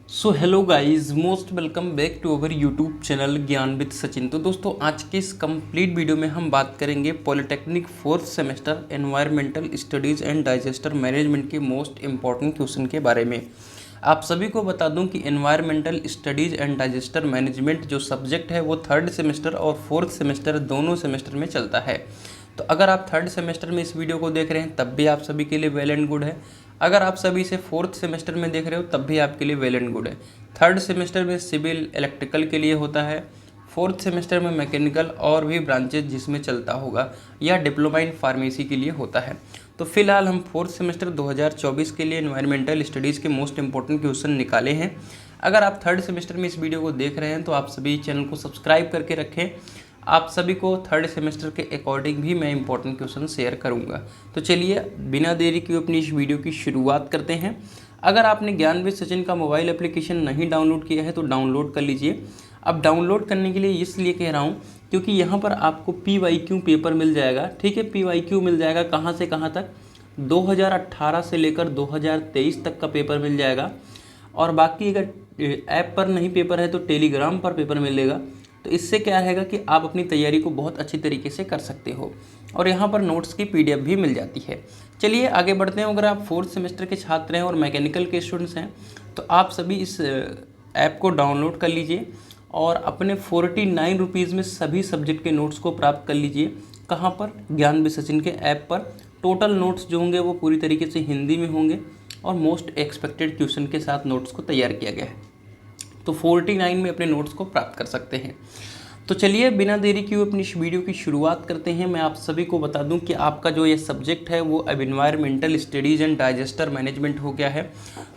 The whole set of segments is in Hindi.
So hello guys, most welcome back to our YouTube channel Gyan with Sachin. तो दोस्तों, आज के इस कंप्लीट वीडियो में हम बात करेंगे polytechnic fourth semester environmental studies and digester management के मोस्ट इंपॉर्टेंट क्वेश्चन के बारे में। आप सभी को बता दूं कि environmental studies and digester management जो सब्जेक्ट है वो थर्ड सेमेस्टर और फोर्थ सेमेस्टर दोनों सेमेस्टर में चलता है। तो अगर आप थर्ड सेमेस्टर में इस वीडियो को देख रहे हैं तब भी आप सभी के लिए वेल एंड गुड है। अगर आप सभी इसे फोर्थ सेमेस्टर में देख रहे हो तब भी आपके लिए वेल एंड गुड है। थर्ड सेमेस्टर में सिविल इलेक्ट्रिकल के लिए होता है, फोर्थ सेमेस्टर में मैकेनिकल और भी ब्रांचेज जिसमें चलता होगा, या डिप्लोमा इन फार्मेसी के लिए होता है। तो फिलहाल हम फोर्थ सेमेस्टर 2024 के लिए एनवायरमेंटल स्टडीज़ के मोस्ट इंपॉर्टेंट क्वेश्चन निकाले हैं। अगर आप थर्ड सेमेस्टर में इस वीडियो को देख रहे हैं तो आप सभी चैनल को सब्सक्राइब करके रखें। आप सभी को थर्ड सेमेस्टर के अकॉर्डिंग भी मैं इंपॉर्टेंट क्वेश्चन शेयर करूंगा। तो चलिए बिना देरी के अपनी इस वीडियो की शुरुआत करते हैं। अगर आपने ज्ञान विद सचिन का मोबाइल एप्लीकेशन नहीं डाउनलोड किया है तो डाउनलोड कर लीजिए। अब डाउनलोड करने के लिए इसलिए कह रहा हूँ क्योंकि यहाँ पर आपको PYQ पेपर मिल जाएगा। ठीक है, PYQ मिल जाएगा कहाँ से कहाँ तक, 2018 से लेकर 2023 तक का पेपर मिल जाएगा। और बाकी अगर ऐप पर नहीं पेपर है तो टेलीग्राम पर पेपर मिलेगा। तो इससे क्या रहेगा कि आप अपनी तैयारी को बहुत अच्छी तरीके से कर सकते हो और यहाँ पर नोट्स की PDF भी मिल जाती है। चलिए आगे बढ़ते हैं। अगर आप फोर्थ सेमेस्टर के छात्र हैं और मैकेनिकल के स्टूडेंट्स हैं तो आप सभी इस ऐप को डाउनलोड कर लीजिए और अपने 49 रुपीज़ में सभी सब्जेक्ट के नोट्स को प्राप्त कर लीजिए। कहाँ पर? ज्ञान विद सचिन के ऐप पर। टोटल नोट्स जो होंगे वो पूरी तरीके से हिंदी में होंगे और मोस्ट एक्सपेक्टेड क्वेश्चन के साथ नोट्स को तैयार किया गया है। तो 49 में अपने नोट्स को प्राप्त कर सकते हैं। तो चलिए बिना देरी किए अपनी इस वीडियो की शुरुआत करते हैं। मैं आप सभी को बता दूं कि आपका जो ये सब्जेक्ट है वो अब environmental studies and digester management हो गया है।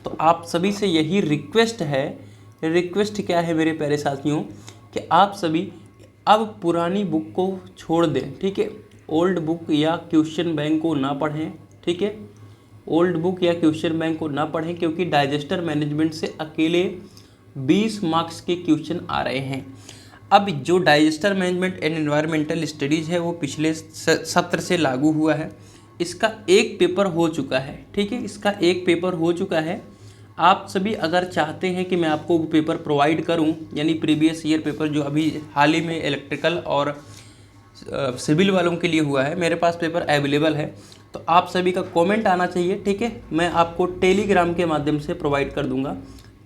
तो आप सभी से यही रिक्वेस्ट है, रिक्वेस्ट क्या है मेरे प्यारे साथियों, कि आप सभी अब पुरानी बुक को छोड़ दें। ठीक है, ओल्ड बुक या क्वेश्चन बैंक को ना पढ़ें। ठीक है, ओल्ड बुक या क्वेश्चन बैंक को ना पढ़ें क्योंकि डाइजेस्टर मैनेजमेंट से अकेले 20 मार्क्स के क्वेश्चन आ रहे हैं। अब जो digester management and environmental studies है वो पिछले सत्र से लागू हुआ है। इसका एक पेपर हो चुका है। ठीक है, इसका एक पेपर हो चुका है। आप सभी अगर चाहते हैं कि मैं आपको वो पेपर प्रोवाइड करूं, यानी प्रीवियस ईयर पेपर जो अभी हाल ही में इलेक्ट्रिकल और सिविल वालों के लिए हुआ है, मेरे पास पेपर अवेलेबल है। तो आप सभी का कमेंट आना चाहिए। ठीक है, मैं आपको टेलीग्राम के माध्यम से प्रोवाइड कर दूंगा।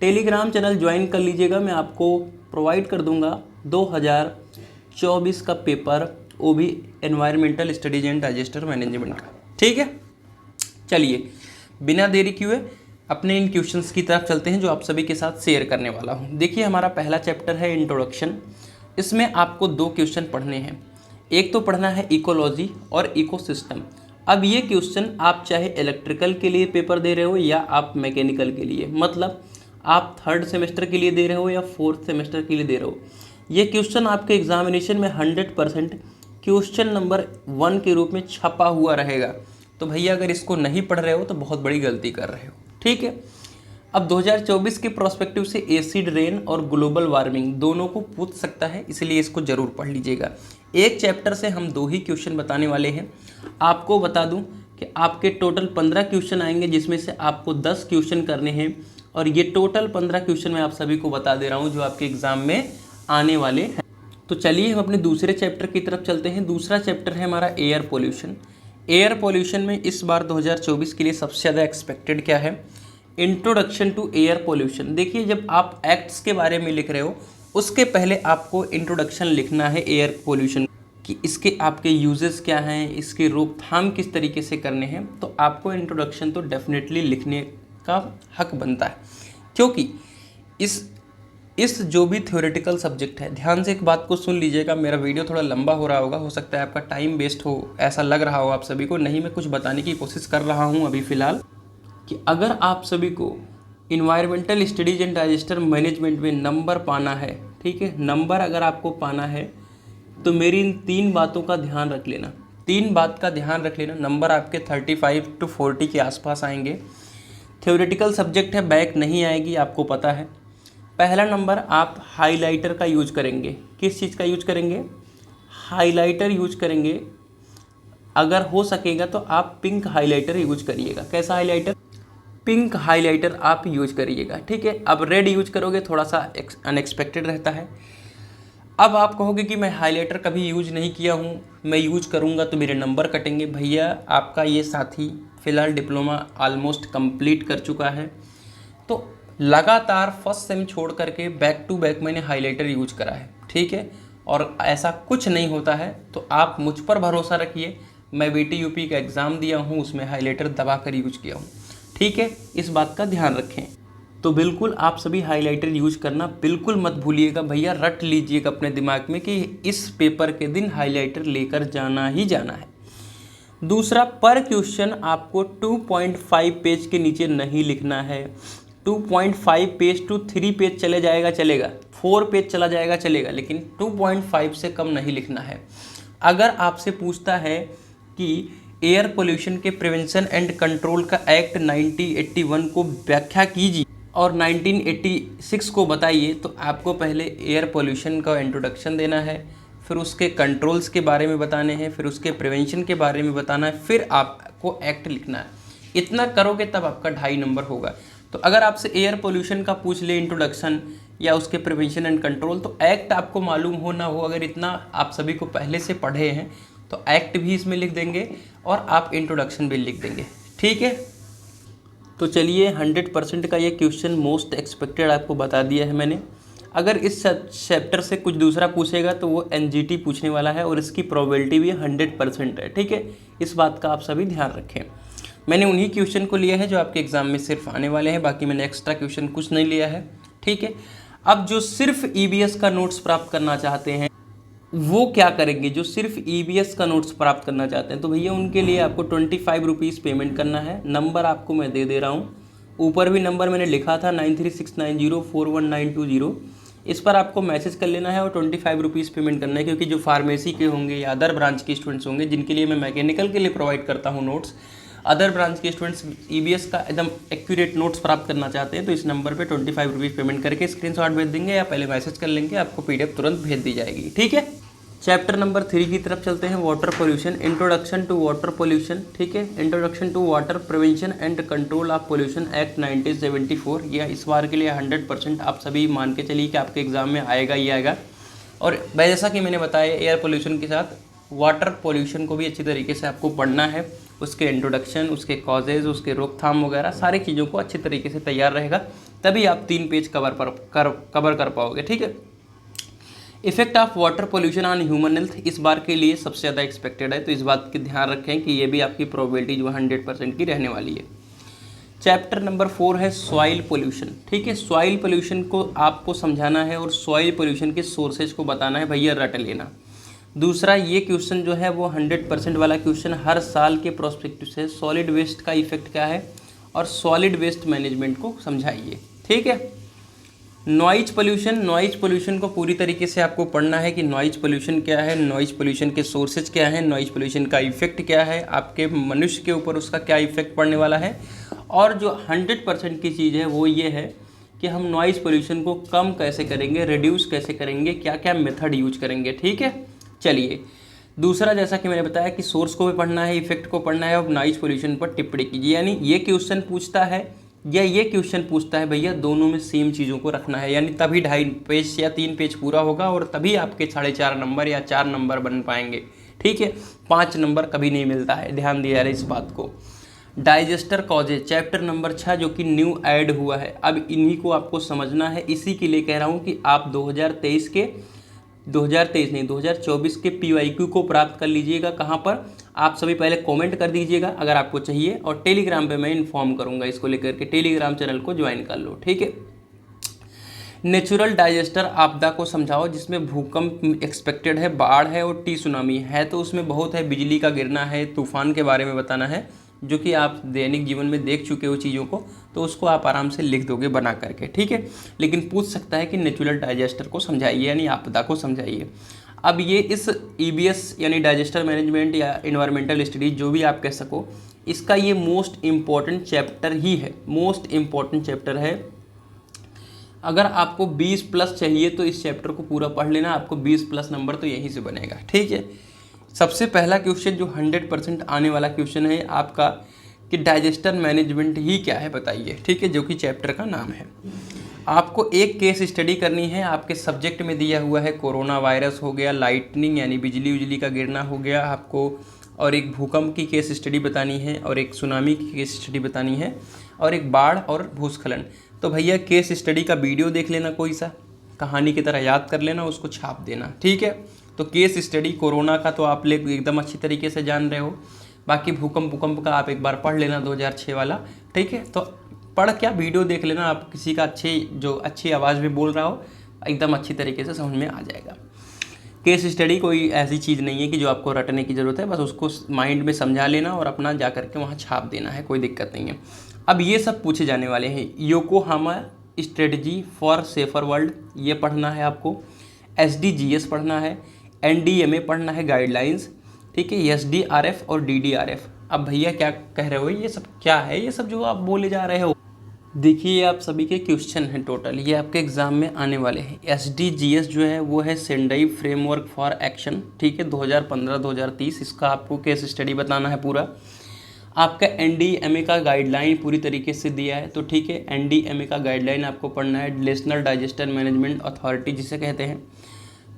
टेलीग्राम चैनल ज्वाइन कर लीजिएगा। मैं आपको प्रोवाइड कर दूंगा 2024 का पेपर, वो भी environmental studies and digester management का। ठीक है, चलिए बिना देरी किए अपने इन क्वेश्चंस की तरफ चलते हैं जो आप सभी के साथ शेयर करने वाला हूं। देखिए, हमारा पहला चैप्टर है इंट्रोडक्शन। इसमें आपको 2 क्वेश्चन पढ़ने हैं। एक तो पढ़ना है इकोलॉजी और इकोसिस्टम। अब ये क्वेश्चन आप चाहे इलेक्ट्रिकल के लिए पेपर दे रहे हो या आप मैकेनिकल के लिए, मतलब आप थर्ड सेमेस्टर के लिए दे रहे हो या फोर्थ सेमेस्टर के लिए दे रहे हो, ये क्वेश्चन आपके एग्जामिनेशन में 100% क्वेश्चन नंबर 1 के रूप में छपा हुआ रहेगा। तो भैया अगर इसको नहीं पढ़ रहे हो तो बहुत बड़ी गलती कर रहे हो। ठीक है, अब 2024 के प्रोस्पेक्टिव से एसिड रेन और ग्लोबल वार्मिंग दोनों को पूछ सकता है, इसलिए इसको जरूर पढ़ लीजिएगा। एक चैप्टर से हम 2 ही क्वेश्चन बताने वाले हैं। आपको बता दूं कि आपके टोटल 15 क्वेश्चन आएंगे जिसमें से आपको 10 क्वेश्चन करने हैं और ये टोटल 15 क्वेश्चन मैं आप सभी को बता दे रहा हूँ जो आपके एग्जाम में आने वाले हैं। तो चलिए हम अपने दूसरे चैप्टर की तरफ चलते हैं। दूसरा चैप्टर है हमारा एयर पोल्यूशन। एयर पोल्यूशन में इस बार 2024 के लिए सबसे ज़्यादा एक्सपेक्टेड क्या है? Introduction to air pollution. देखिए, जब आप एक्ट्स के बारे में लिख रहे हो उसके पहले आपको इंट्रोडक्शन लिखना है एयर पोल्यूशन कि इसके आपके यूजेस क्या हैं, इसकी रोकथाम किस तरीके से करने हैं। तो आपको इंट्रोडक्शन तो डेफिनेटली लिखने का हक बनता है क्योंकि इस जो भी थ्योरेटिकल सब्जेक्ट है, ध्यान से एक बात को सुन लीजिएगा। मेरा वीडियो थोड़ा लंबा हो रहा होगा, हो सकता है आपका टाइम वेस्ट हो, ऐसा लग रहा हो आप सभी को। नहीं, मैं कुछ बताने की कोशिश कर रहा हूँ अभी फ़िलहाल कि अगर आप सभी को environmental studies and digester management में नंबर पाना है, ठीक है, नंबर अगर आपको पाना है तो मेरी इन 3 बातों का ध्यान रख लेना। 3 बात का ध्यान रख लेना। नंबर आपके 35 to 40 के आसपास आएंगे। थ्योरेटिकल सब्जेक्ट है, बैक नहीं आएगी, आपको पता है। पहला नंबर आप हाइलाइटर का यूज करेंगे। किस चीज़ का यूज करेंगे? हाइलाइटर यूज करेंगे। अगर हो सकेगा तो आप पिंक हाइलाइटर यूज करिएगा। कैसा हाइलाइटर? पिंक हाइलाइटर आप यूज करिएगा, ठीक है। अब रेड यूज करोगे थोड़ा सा अनएक्सपेक्टेड रहता है। अब आप कहोगे कि मैं हाइलाइटर कभी यूज नहीं किया हूँ, मैं यूज करूँगा तो मेरे नंबर कटेंगे। भैया आपका ये साथी फ़िलहाल डिप्लोमा ऑलमोस्ट कंप्लीट कर चुका है, तो लगातार फर्स्ट सेम छोड़ करके बैक टू बैक मैंने हाइलाइटर यूज करा है, ठीक है, और ऐसा कुछ नहीं होता है। तो आप मुझ पर भरोसा रखिए, मैं VTUP का एग्ज़ाम दिया हूँ, उसमें हाइलाइटर दबा कर यूज किया हूँ, ठीक है। इस बात का ध्यान रखें। तो बिल्कुल आप सभी हाइलाइटर यूज करना बिल्कुल मत भूलिएगा भैया, रट लीजिएगा अपने दिमाग में कि इस पेपर के दिन हाइलाइटर लेकर जाना ही जाना है। दूसरा, पर क्वेश्चन आपको 2.5 पेज के नीचे नहीं लिखना है। 2.5 पेज टू 3 पेज चले जाएगा चलेगा, 4 पेज चला जाएगा चलेगा, लेकिन 2.5 से कम नहीं लिखना है। अगर आपसे पूछता है कि एयर पोल्यूशन के प्रिवेंशन एंड कंट्रोल का एक्ट 1981 को व्याख्या कीजिए और 1986 को बताइए, तो आपको पहले एयर पोल्यूशन का इंट्रोडक्शन देना है, फिर उसके कंट्रोल्स के बारे में बताने हैं, फिर उसके प्रिवेंशन के बारे में बताना है, फिर आपको एक्ट लिखना है। इतना करोगे तब आपका 2.5 नंबर होगा। तो अगर आपसे एयर पोल्यूशन का पूछ ले इंट्रोडक्शन या उसके प्रिवेंशन एंड कंट्रोल, तो एक्ट आपको मालूम हो ना हो, अगर इतना आप सभी को पहले से पढ़े हैं तो एक्ट भी इसमें लिख देंगे और आप इंट्रोडक्शन भी लिख देंगे, ठीक है। तो चलिए 100% का ये क्वेश्चन मोस्ट एक्सपेक्टेड आपको बता दिया है मैंने। अगर इस चैप्टर से कुछ दूसरा पूछेगा तो वो NGT पूछने वाला है और इसकी प्रोबेबिलिटी भी 100% है, ठीक है। इस बात का आप सभी ध्यान रखें। मैंने उन्हीं क्वेश्चन को लिया है जो आपके एग्जाम में सिर्फ आने वाले हैं, बाकी मैंने एक्स्ट्रा क्वेश्चन कुछ नहीं लिया है, ठीक है। अब जो सिर्फ EBS का नोट्स प्राप्त करना चाहते हैं वो क्या करेंगे, जो सिर्फ EBS का नोट्स प्राप्त करना चाहते हैं, तो भैया उनके लिए आपको 25 रुपीज़ पेमेंट करना है। नंबर आपको मैं दे रहा हूँ, ऊपर भी नंबर मैंने लिखा था 9369041920। इस पर आपको मैसेज कर लेना है और 25 रुपीज़ पेमेंट करना है, क्योंकि जो फार्मेसी के होंगे या अदर ब्रांच के स्टूडेंट्स होंगे जिनके लिए मैं मैकेनिकल के लिए प्रोवाइड करता हूँ नोट्स, अदर ब्रांच के स्टूडेंट्स EBS का एकदम एक्यूरेट नोट्स प्राप्त करना चाहते हैं, तो इस नंबर पे 25 रुपीज़ पेमेंट करके स्क्रीनशॉट भेज देंगे या पहले मैसेज कर लेंगे, आपको PDF तुरंत भेज दी जाएगी, ठीक है। चैप्टर नंबर 3 की तरफ चलते हैं, water pollution, introduction to water pollution, ठीक है। Introduction to water prevention and control of pollution act 1974। यह इस बार के लिए 100% आप सभी मान के चलिए कि आपके एग्जाम में आएगा ही आएगा। और जैसा कि मैंने बताया, एयर पोल्यूशन के साथ वाटर पोल्यूशन को भी अच्छी तरीके से आपको पढ़ना है, उसके इंट्रोडक्शन, उसके कॉजेज़, उसके रोकथाम वगैरह सारी चीज़ों को अच्छी तरीके से तैयार रहेगा, तभी आप 3 पेज कवर कर पाओगे, ठीक है। Effect of water pollution on human health इस बार के लिए सबसे ज़्यादा एक्सपेक्टेड है, तो इस बात की ध्यान रखें कि ये भी आपकी प्रोबेबिलिटी जो 100% की रहने वाली है। चैप्टर नंबर 4 है सॉइल पोल्यूशन, ठीक है। सॉइल पोल्यूशन को आपको समझाना है और सॉइल पोल्यूशन के सोर्सेज को बताना है, भैया रट लेना। दूसरा, ये क्वेश्चन जो है वो 100% वाला क्वेश्चन हर साल के प्रोस्पेक्टिव से, सॉलिड वेस्ट का इफेक्ट क्या है और सॉलिड वेस्ट मैनेजमेंट को समझाइए, ठीक है। नॉइज पोल्यूशन को पूरी तरीके से आपको पढ़ना है कि नॉइज पोल्यूशन क्या है, नॉइज पोल्यूशन के सोर्सेज क्या हैं, नॉइज पोल्यूशन का इफेक्ट क्या है, आपके मनुष्य के ऊपर उसका क्या इफेक्ट पड़ने वाला है। और जो 100% की चीज़ है वो ये है कि हम नॉइज पोल्यूशन को कम कैसे करेंगे, रिड्यूस कैसे करेंगे, क्या क्या मेथड यूज करेंगे, ठीक है। चलिए, दूसरा, जैसा कि मैंने बताया कि सोर्स को भी पढ़ना है, इफेक्ट को पढ़ना है और नॉइज पोल्यूशन पर टिप्पणी कीजिए। यानी ये क्वेश्चन पूछता है या ये क्वेश्चन पूछता है, भैया दोनों में सेम चीज़ों को रखना है, यानी तभी 2.5 पेज या 3 पेज पूरा होगा और तभी आपके 4.5 नंबर या 4 नंबर बन पाएंगे, ठीक है। 5 नंबर कभी नहीं मिलता है, ध्यान दिया रहे इस बात को। डाइजेस्टर कॉजेज, चैप्टर नंबर 6 जो कि न्यू ऐड हुआ है, अब इन्हीं को आपको समझना है। इसी के लिए कह रहा हूँ कि आप 2024 के PYQ को प्राप्त कर लीजिएगा। कहाँ पर, आप सभी पहले कमेंट कर दीजिएगा अगर आपको चाहिए, और टेलीग्राम पे मैं इन्फॉर्म करूँगा इसको लेकर के, टेलीग्राम चैनल को ज्वाइन कर लो, ठीक है। नेचुरल डाइजेस्टर आपदा को समझाओ, जिसमें भूकंप एक्सपेक्टेड है, बाढ़ है और सुनामी है, तो उसमें बहुत है, बिजली का गिरना है, तूफान के बारे में बताना है, जो कि आप दैनिक जीवन में देख चुके हो चीज़ों को, तो उसको आप आराम से लिख दोगे बना करके, ठीक है। लेकिन पूछ सकता है कि नेचुरल डाइजेस्टर को समझाइए, यानी आपदा को समझाइए। अब ये इस EBS यानी डाइजेस्टर मैनेजमेंट या इन्वायरमेंटल स्टडीज जो भी आप कह सको, इसका ये मोस्ट इम्पॉर्टेंट चैप्टर ही है, मोस्ट इम्पॉर्टेंट चैप्टर है। अगर आपको 20+ चाहिए तो इस चैप्टर को पूरा पढ़ लेना, आपको 20+ नंबर तो यहीं से बनेगा, ठीक है। सबसे पहला क्वेश्चन जो 100% आने वाला क्वेश्चन है आपका, कि डाइजेस्टर मैनेजमेंट ही क्या है बताइए, ठीक है, जो कि चैप्टर का नाम है। आपको एक केस स्टडी करनी है, आपके सब्जेक्ट में दिया हुआ है कोरोना वायरस हो गया, लाइटनिंग यानी बिजली उजली का गिरना हो गया आपको, और एक भूकंप की केस स्टडी बतानी है, और एक सुनामी की केस स्टडी बतानी है, और एक बाढ़ और भूस्खलन। तो भैया केस स्टडी का वीडियो देख लेना, कोई सा कहानी की तरह याद कर लेना, उसको छाप देना, ठीक है। तो केस स्टडी कोरोना का तो आप लोग एकदम अच्छी तरीके से जान रहे हो, बाकी भूकंप का आप एक बार पढ़ लेना 2006 वाला, ठीक है। तो पढ़ क्या, वीडियो देख लेना, आप किसी का अच्छी आवाज़ में बोल रहा हो, एकदम अच्छी तरीके से समझ में आ जाएगा। केस स्टडी कोई ऐसी चीज़ नहीं है कि जो आपको रटने की ज़रूरत है, बस उसको माइंड में समझा लेना और अपना जा करके वहाँ छाप देना है, कोई दिक्कत नहीं है। अब ये सब पूछे जाने वाले हैं। Yokohama strategy for safer world ये पढ़ना है आपको, SDGs पढ़ना है, NDMA पढ़ना है गाइडलाइंस, ठीक है, SDRF और DDRF। अब भैया क्या कह रहे हो, ये सब क्या है, ये सब जो आप बोले जा रहे हो? देखिए आप सभी के क्वेश्चन हैं टोटल, ये आपके एग्जाम में आने वाले हैं। SDGs जो है वो है सेंडाई फ्रेमवर्क फॉर एक्शन, ठीक है, 2015-2030, इसका आपको केस स्टडी बताना है पूरा। आपका NDMA का गाइडलाइन पूरी तरीके से दिया है, तो ठीक है, NDMA का गाइडलाइन आपको पढ़ना है, नेशनल डाइजेस्टर मैनेजमेंट अथॉरिटी जिसे कहते हैं।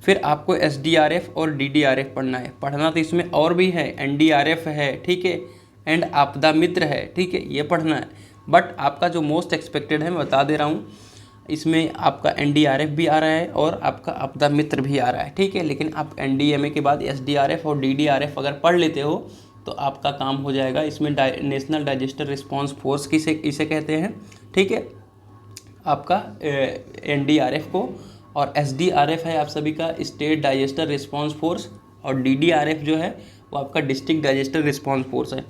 फिर आपको SDRF और DDRF पढ़ना तो इसमें और भी है, NDRF है, ठीक है, एंड आपदा मित्र है, ठीक है, ये पढ़ना है। बट आपका जो मोस्ट एक्सपेक्टेड है मैं बता दे रहा हूँ, इसमें आपका NDRF भी आ रहा है और आपका आपदा मित्र भी आ रहा है, ठीक है। लेकिन आप NDMA के बाद SDRF और DDRF अगर पढ़ लेते हो तो आपका काम हो जाएगा। इसमें नेशनल डाइजेस्टर रिस्पॉन्स फोर्स इसे कहते हैं, ठीक है, आपका NDRF को, और SDRF है आप सभी का स्टेट डाइजेस्टर रिस्पॉन्स फोर्स, और DDRF जो है वो आपका डिस्ट्रिक्ट डाइजेस्टर रिस्पॉन्स फोर्स है,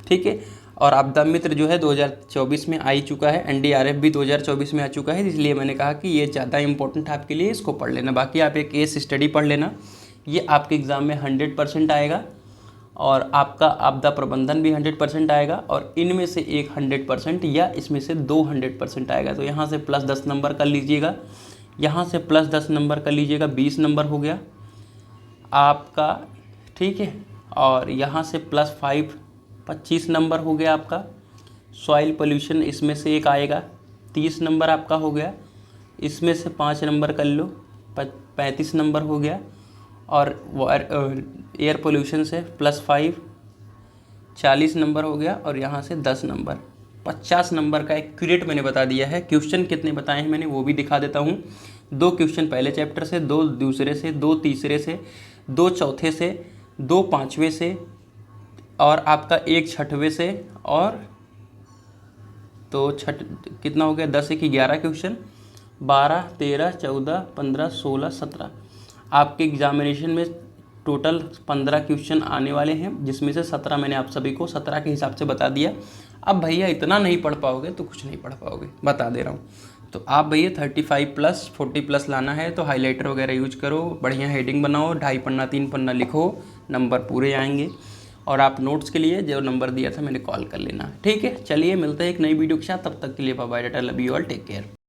ठीक है। और आपदा मित्र जो है 2024 में आ ही चुका है, NDRF भी 2024 में आ चुका है, इसलिए मैंने कहा कि ये ज़्यादा इंपॉर्टेंट है आपके लिए, इसको पढ़ लेना। बाकी आप एक केस स्टडी पढ़ लेना, ये आपके एग्ज़ाम में 100% आएगा, और आपका आपदा प्रबंधन भी 100% आएगा, और इनमें से एक 100% या इसमें से 2 100% आएगा। तो यहाँ से प्लस 10 नंबर कर लीजिएगा, यहाँ से प्लस 10 नंबर कर लीजिएगा, 20 नंबर हो गया आपका, ठीक है। और यहाँ से प्लस 5 25 नंबर हो गया आपका। सॉइल पोल्यूशन इसमें से एक आएगा, 30 नंबर आपका हो गया। इसमें से 5 नंबर कर लो, 35 नंबर हो गया। और एयर पोल्यूशन से प्लस 5 40 नंबर हो गया, और यहाँ से 10 नंबर 50 नंबर का एक्यूरेट मैंने बता दिया है। क्वेश्चन कितने बताए हैं मैंने वो भी दिखा देता हूँ। 2 क्वेश्चन पहले चैप्टर से, 2 दूसरे से, 2 तीसरे से, 2 चौथे से, 2 पाँचवें से, और आपका 1 छठवें से, और तो कितना हो गया, 10 1 11 क्वेश्चन, 12 13 14 15 16 17। आपके एग्जामिनेशन में टोटल 15 क्वेश्चन आने वाले हैं, जिसमें से 17 मैंने आप सभी को 17 के हिसाब से बता दिया। अब भैया इतना नहीं पढ़ पाओगे तो कुछ नहीं पढ़ पाओगे, बता दे रहा हूँ। तो आप भैया 35 प्लस 40 प्लस लाना है, तो हाइलाइटर वगैरह यूज करो, बढ़िया हेडिंग बनाओ, 2.5 पन्ना 3 पन्ना लिखो, नंबर पूरे आएंगे। और आप नोट्स के लिए जो नंबर दिया था मैंने कॉल कर लेना, ठीक है। चलिए मिलते हैं एक नई वीडियो के साथ, तब तक के लिए bye bye, tata, love you all, take care.